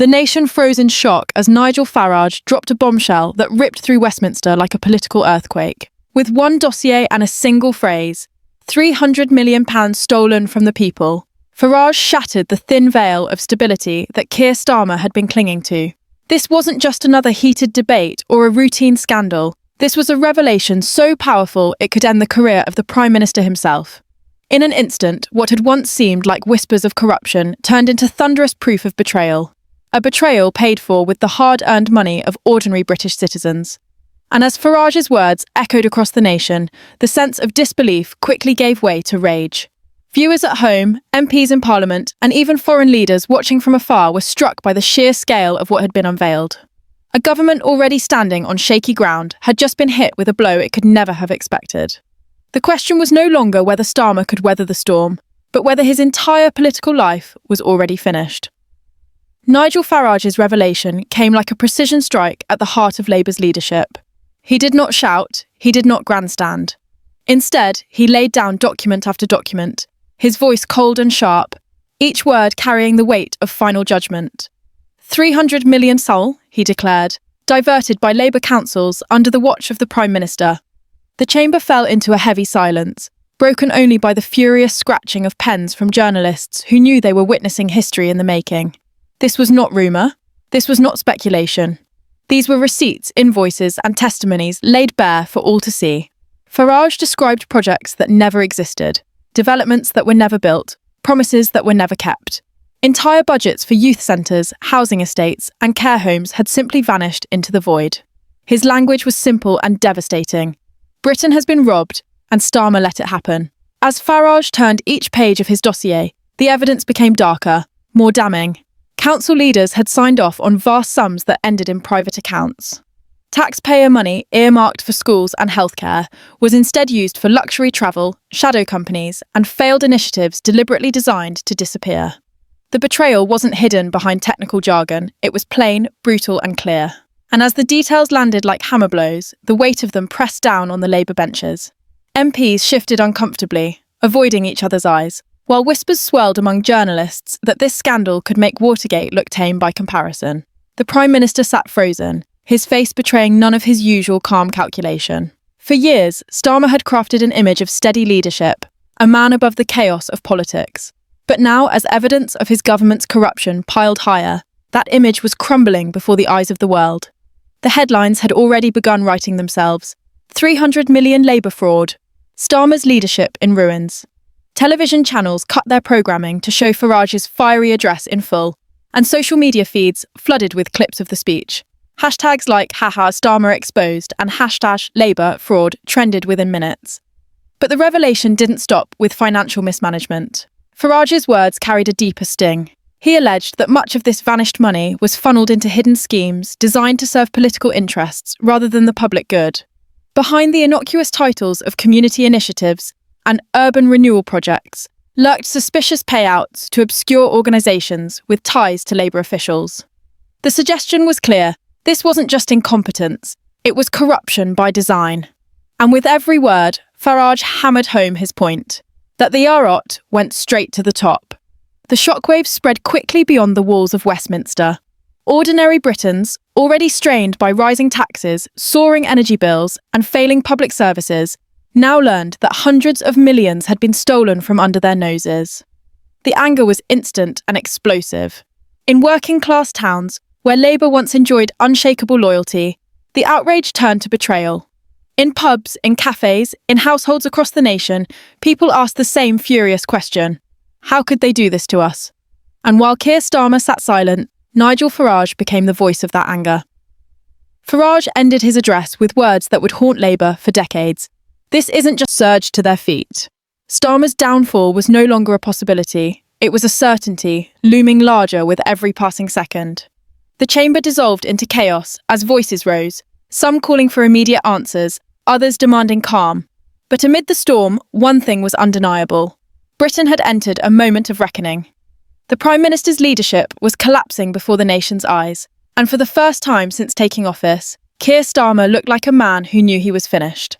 The nation froze in shock as Nigel Farage dropped a bombshell that ripped through Westminster like a political earthquake. With one dossier and a single phrase, £300 million stolen from the people, Farage shattered the thin veil of stability that Keir Starmer had been clinging to. This wasn't just another heated debate or a routine scandal. This was a revelation so powerful it could end the career of the Prime Minister himself. In an instant, what had once seemed like whispers of corruption turned into thunderous proof of betrayal. A betrayal paid for with the hard-earned money of ordinary British citizens. And as Farage's words echoed across the nation, the sense of disbelief quickly gave way to rage. Viewers at home, MPs in Parliament, and even foreign leaders watching from afar were struck by the sheer scale of what had been unveiled. A government already standing on shaky ground had just been hit with a blow it could never have expected. The question was no longer whether Starmer could weather the storm, but whether his entire political life was already finished. Nigel Farage's revelation came like a precision strike at the heart of Labour's leadership. He did not shout, he did not grandstand. Instead, he laid down document after document, his voice cold and sharp, each word carrying the weight of final judgment. 300 million sol, he declared, diverted by Labour councils under the watch of the Prime Minister. The chamber fell into a heavy silence, broken only by the furious scratching of pens from journalists who knew they were witnessing history in the making. This was not rumour. This was not speculation. These were receipts, invoices, and testimonies laid bare for all to see. Farage described projects that never existed, developments that were never built, promises that were never kept. Entire budgets for youth centres, housing estates, and care homes had simply vanished into the void. His language was simple and devastating. Britain has been robbed, and Starmer let it happen. As Farage turned each page of his dossier, the evidence became darker, more damning. Council leaders had signed off on vast sums that ended in private accounts. Taxpayer money earmarked for schools and healthcare was instead used for luxury travel, shadow companies, and failed initiatives deliberately designed to disappear. The betrayal wasn't hidden behind technical jargon, it was plain, brutal, and clear. And as the details landed like hammer blows, the weight of them pressed down on the Labour benches. MPs shifted uncomfortably, avoiding each other's eyes, while whispers swirled among journalists that this scandal could make Watergate look tame by comparison. The Prime Minister sat frozen, his face betraying none of his usual calm calculation. For years, Starmer had crafted an image of steady leadership, a man above the chaos of politics. But now, as evidence of his government's corruption piled higher, that image was crumbling before the eyes of the world. The headlines had already begun writing themselves. 300 million Labour fraud. Starmer's leadership in ruins. Television channels cut their programming to show Farage's fiery address in full, and social media feeds flooded with clips of the speech. Hashtags like "haha Starmer exposed" and #Labour fraud trended within minutes. But the revelation didn't stop with financial mismanagement. Farage's words carried a deeper sting. He alleged that much of this vanished money was funneled into hidden schemes designed to serve political interests rather than the public good. Behind the innocuous titles of community initiatives and urban renewal projects lurked suspicious payouts to obscure organisations with ties to Labour officials. The suggestion was clear. This wasn't just incompetence, it was corruption by design. And with every word, Farage hammered home his point, that the ROT went straight to the top. The shockwaves spread quickly beyond the walls of Westminster. Ordinary Britons, already strained by rising taxes, soaring energy bills, and failing public services, now learned that hundreds of millions had been stolen from under their noses. The anger was instant and explosive. In working-class towns, where Labour once enjoyed unshakable loyalty, the outrage turned to betrayal. In pubs, in cafes, in households across the nation, people asked the same furious question. How could they do this to us? And while Keir Starmer sat silent, Nigel Farage became the voice of that anger. Farage ended his address with words that would haunt Labour for decades. This isn't just surge to their feet. Starmer's downfall was no longer a possibility. It was a certainty, looming larger with every passing second. The chamber dissolved into chaos as voices rose, some calling for immediate answers, others demanding calm. But amid the storm, one thing was undeniable. Britain had entered a moment of reckoning. The Prime Minister's leadership was collapsing before the nation's eyes, and for the first time since taking office, Keir Starmer looked like a man who knew he was finished.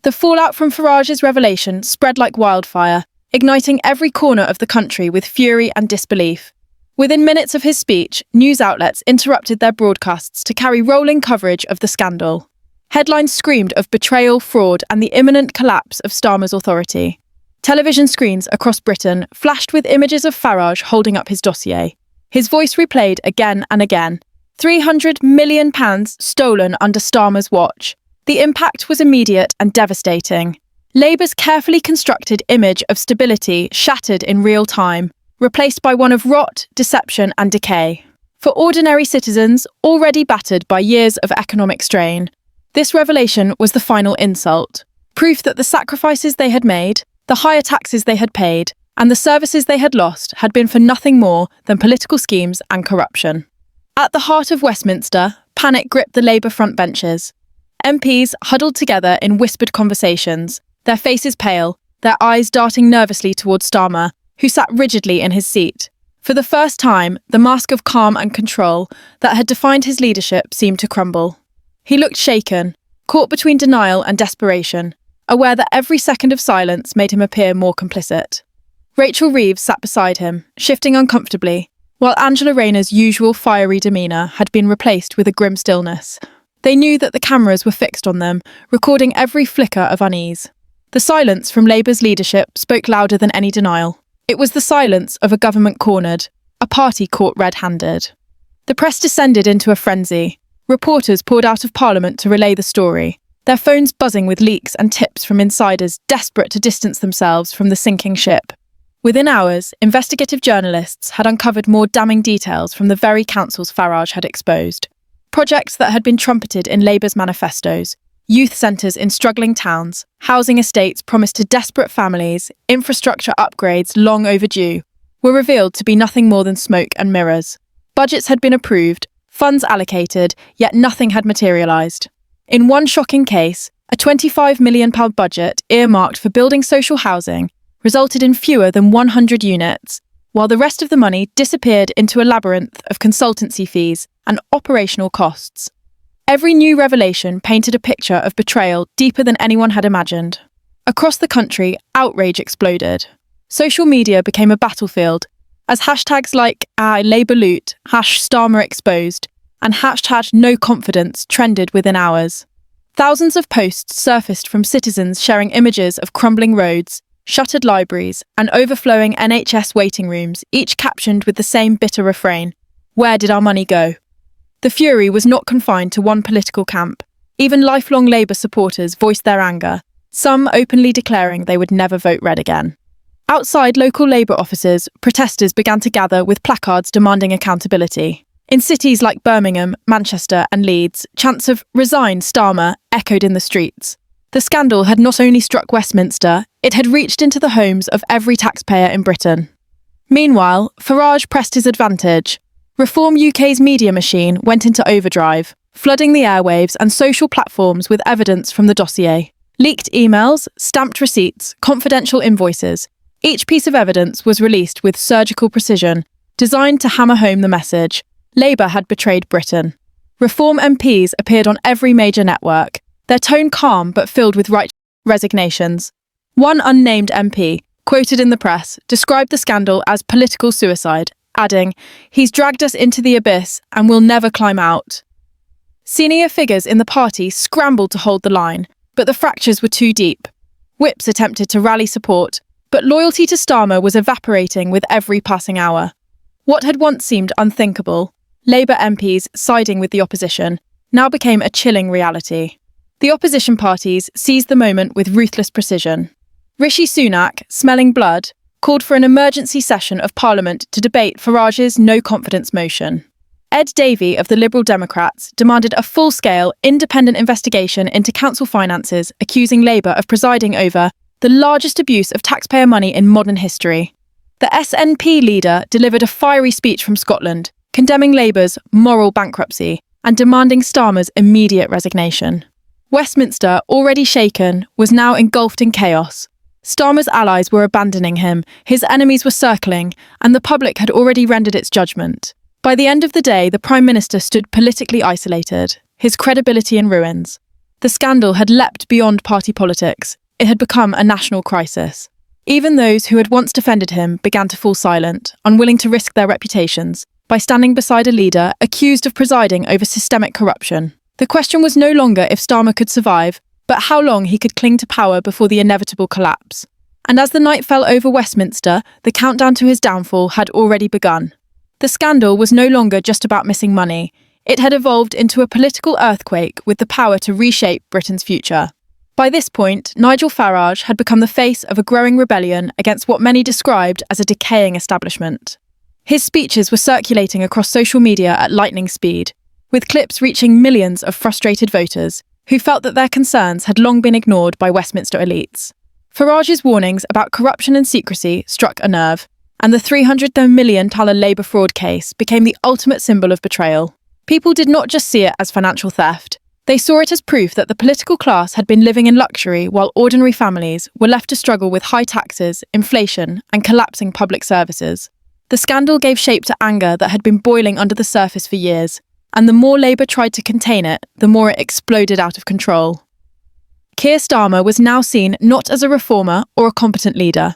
The fallout from Farage's revelation spread like wildfire, igniting every corner of the country with fury and disbelief. Within minutes of his speech, news outlets interrupted their broadcasts to carry rolling coverage of the scandal. Headlines screamed of betrayal, fraud, and the imminent collapse of Starmer's authority. Television screens across Britain flashed with images of Farage holding up his dossier. His voice replayed again and again. £300 million stolen under Starmer's watch. The impact was immediate and devastating. Labour's carefully constructed image of stability shattered in real time, replaced by one of rot, deception and decay. For ordinary citizens, already battered by years of economic strain, this revelation was the final insult. Proof that the sacrifices they had made, the higher taxes they had paid, and the services they had lost had been for nothing more than political schemes and corruption. At the heart of Westminster, panic gripped the Labour frontbenches. MPs huddled together in whispered conversations, their faces pale, their eyes darting nervously towards Starmer, who sat rigidly in his seat. For the first time, the mask of calm and control that had defined his leadership seemed to crumble. He looked shaken, caught between denial and desperation, aware that every second of silence made him appear more complicit. Rachel Reeves sat beside him, shifting uncomfortably, while Angela Rayner's usual fiery demeanour had been replaced with a grim stillness. They knew that the cameras were fixed on them, recording every flicker of unease. The silence from Labour's leadership spoke louder than any denial. It was the silence of a government cornered, a party caught red-handed. The press descended into a frenzy. Reporters poured out of Parliament to relay the story, their phones buzzing with leaks and tips from insiders desperate to distance themselves from the sinking ship. Within hours, investigative journalists had uncovered more damning details from the very councils Farage had exposed. Projects that had been trumpeted in Labour's manifestos, youth centres in struggling towns, housing estates promised to desperate families, infrastructure upgrades long overdue, were revealed to be nothing more than smoke and mirrors. Budgets had been approved, funds allocated, yet nothing had materialised. In one shocking case, a £25 million budget earmarked for building social housing resulted in fewer than 100 units, while the rest of the money disappeared into a labyrinth of consultancy fees and operational costs. Every new revelation painted a picture of betrayal deeper than anyone had imagined. Across the country, outrage exploded. Social media became a battlefield, as hashtags like #LabourLoot, #StarmerExposed, and #NoConfidence trended within hours. Thousands of posts surfaced from citizens sharing images of crumbling roads, shuttered libraries, and overflowing NHS waiting rooms, each captioned with the same bitter refrain: "Where did our money go?" The fury was not confined to one political camp. Even lifelong Labour supporters voiced their anger, some openly declaring they would never vote Red again. Outside local Labour offices, protesters began to gather with placards demanding accountability. In cities like Birmingham, Manchester and Leeds, chants of "Resign, Starmer" echoed in the streets. The scandal had not only struck Westminster, it had reached into the homes of every taxpayer in Britain. Meanwhile, Farage pressed his advantage. Reform UK's media machine went into overdrive, flooding the airwaves and social platforms with evidence from the dossier. Leaked emails, stamped receipts, confidential invoices. Each piece of evidence was released with surgical precision, designed to hammer home the message: Labour had betrayed Britain. Reform MPs appeared on every major network, their tone calm but filled with righteous resignations. One unnamed MP, quoted in the press, described the scandal as political suicide, adding, "He's dragged us into the abyss and we'll never climb out." Senior figures in the party scrambled to hold the line, but the fractures were too deep. Whips attempted to rally support, but loyalty to Starmer was evaporating with every passing hour. What had once seemed unthinkable, Labour MPs siding with the opposition, now became a chilling reality. The opposition parties seized the moment with ruthless precision. Rishi Sunak, smelling blood, called for an emergency session of Parliament to debate Farage's no-confidence motion. Ed Davey of the Liberal Democrats demanded a full-scale, independent investigation into council finances, accusing Labour of presiding over the largest abuse of taxpayer money in modern history. The SNP leader delivered a fiery speech from Scotland, condemning Labour's moral bankruptcy and demanding Starmer's immediate resignation. Westminster, already shaken, was now engulfed in chaos. Starmer's allies were abandoning him, his enemies were circling, and the public had already rendered its judgment. By the end of the day, the Prime Minister stood politically isolated, his credibility in ruins. The scandal had leapt beyond party politics. It had become a national crisis. Even those who had once defended him began to fall silent, unwilling to risk their reputations, by standing beside a leader accused of presiding over systemic corruption. The question was no longer if Starmer could survive, but how long he could cling to power before the inevitable collapse. And as the night fell over Westminster, the countdown to his downfall had already begun. The scandal was no longer just about missing money. It had evolved into a political earthquake with the power to reshape Britain's future. By this point, Nigel Farage had become the face of a growing rebellion against what many described as a decaying establishment. His speeches were circulating across social media at lightning speed, with clips reaching millions of frustrated voters who felt that their concerns had long been ignored by Westminster elites. Farage's warnings about corruption and secrecy struck a nerve, and the £300 million Labour fraud case became the ultimate symbol of betrayal. People did not just see it as financial theft. They saw it as proof that the political class had been living in luxury while ordinary families were left to struggle with high taxes, inflation, and collapsing public services. The scandal gave shape to anger that had been boiling under the surface for years, and the more Labour tried to contain it, the more it exploded out of control. Keir Starmer was now seen not as a reformer or a competent leader,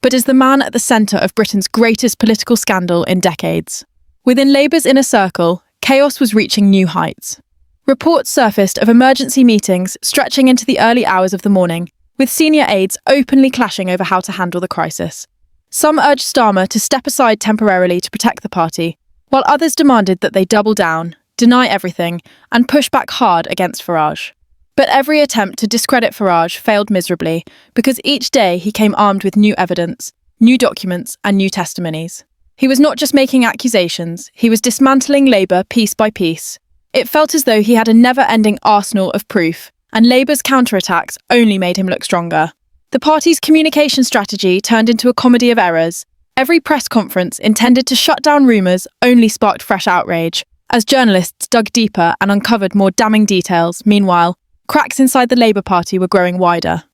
but as the man at the centre of Britain's greatest political scandal in decades. Within Labour's inner circle, chaos was reaching new heights. Reports surfaced of emergency meetings stretching into the early hours of the morning, with senior aides openly clashing over how to handle the crisis. Some urged Starmer to step aside temporarily to protect the party, while others demanded that they double down, deny everything, and push back hard against Farage. But every attempt to discredit Farage failed miserably, because each day he came armed with new evidence, new documents, and new testimonies. He was not just making accusations, he was dismantling Labour piece by piece. It felt as though he had a never-ending arsenal of proof, and Labour's counterattacks only made him look stronger. The party's communication strategy turned into a comedy of errors. Every press conference intended to shut down rumours only sparked fresh outrage, as journalists dug deeper and uncovered more damning details. Meanwhile, cracks inside the Labour Party were growing wider.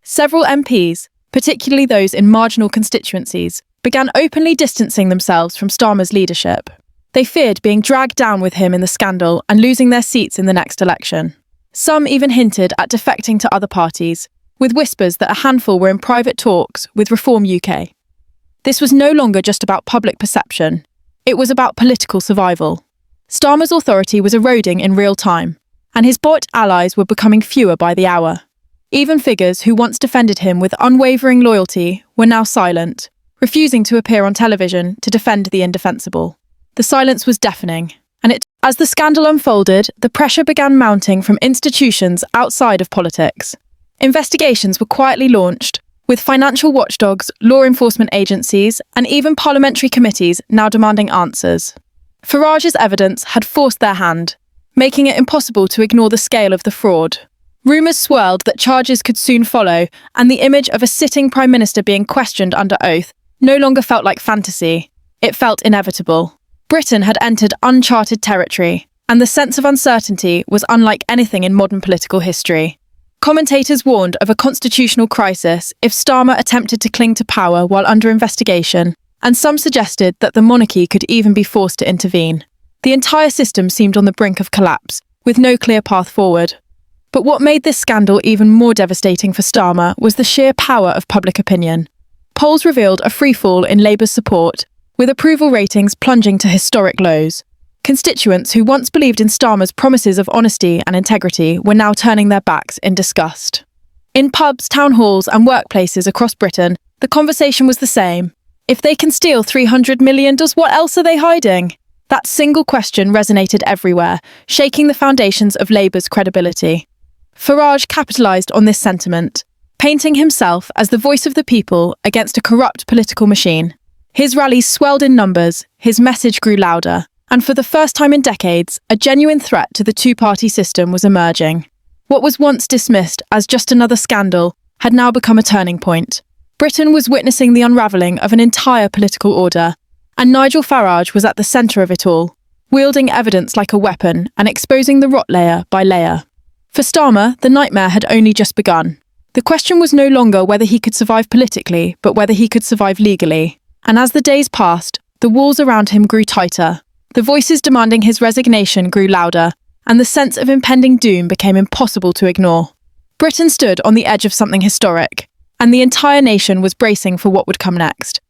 Several MPs, particularly those in marginal constituencies, began openly distancing themselves from Starmer's leadership. They feared being dragged down with him in the scandal and losing their seats in the next election. Some even hinted at defecting to other parties, with whispers that a handful were in private talks with Reform UK. This was no longer just about public perception. It was about political survival. Starmer's authority was eroding in real time, and his bought allies were becoming fewer by the hour. Even figures who once defended him with unwavering loyalty were now silent, refusing to appear on television to defend the indefensible. The silence was deafening, and as the scandal unfolded, the pressure began mounting from institutions outside of politics. Investigations were quietly launched, with financial watchdogs, law enforcement agencies, and even parliamentary committees now demanding answers. Farage's evidence had forced their hand, making it impossible to ignore the scale of the fraud. Rumours swirled that charges could soon follow, and the image of a sitting Prime Minister being questioned under oath no longer felt like fantasy. It felt inevitable. Britain had entered uncharted territory, and the sense of uncertainty was unlike anything in modern political history. Commentators warned of a constitutional crisis if Starmer attempted to cling to power while under investigation, and some suggested that the monarchy could even be forced to intervene. The entire system seemed on the brink of collapse, with no clear path forward. But what made this scandal even more devastating for Starmer was the sheer power of public opinion. Polls revealed a freefall in Labour's support, with approval ratings plunging to historic lows. Constituents who once believed in Starmer's promises of honesty and integrity were now turning their backs in disgust. In pubs, town halls, and workplaces across Britain, the conversation was the same. If they can steal £300 million, what else are they hiding? That single question resonated everywhere, shaking the foundations of Labour's credibility. Farage capitalised on this sentiment, painting himself as the voice of the people against a corrupt political machine. His rallies swelled in numbers, his message grew louder, and for the first time in decades, a genuine threat to the two-party system was emerging. What was once dismissed as just another scandal had now become a turning point. Britain was witnessing the unravelling of an entire political order, and Nigel Farage was at the centre of it all, wielding evidence like a weapon and exposing the rot layer by layer. For Starmer, the nightmare had only just begun. The question was no longer whether he could survive politically, but whether he could survive legally. And as the days passed, the walls around him grew tighter. The voices demanding his resignation grew louder, and the sense of impending doom became impossible to ignore. Britain stood on the edge of something historic, and the entire nation was bracing for what would come next.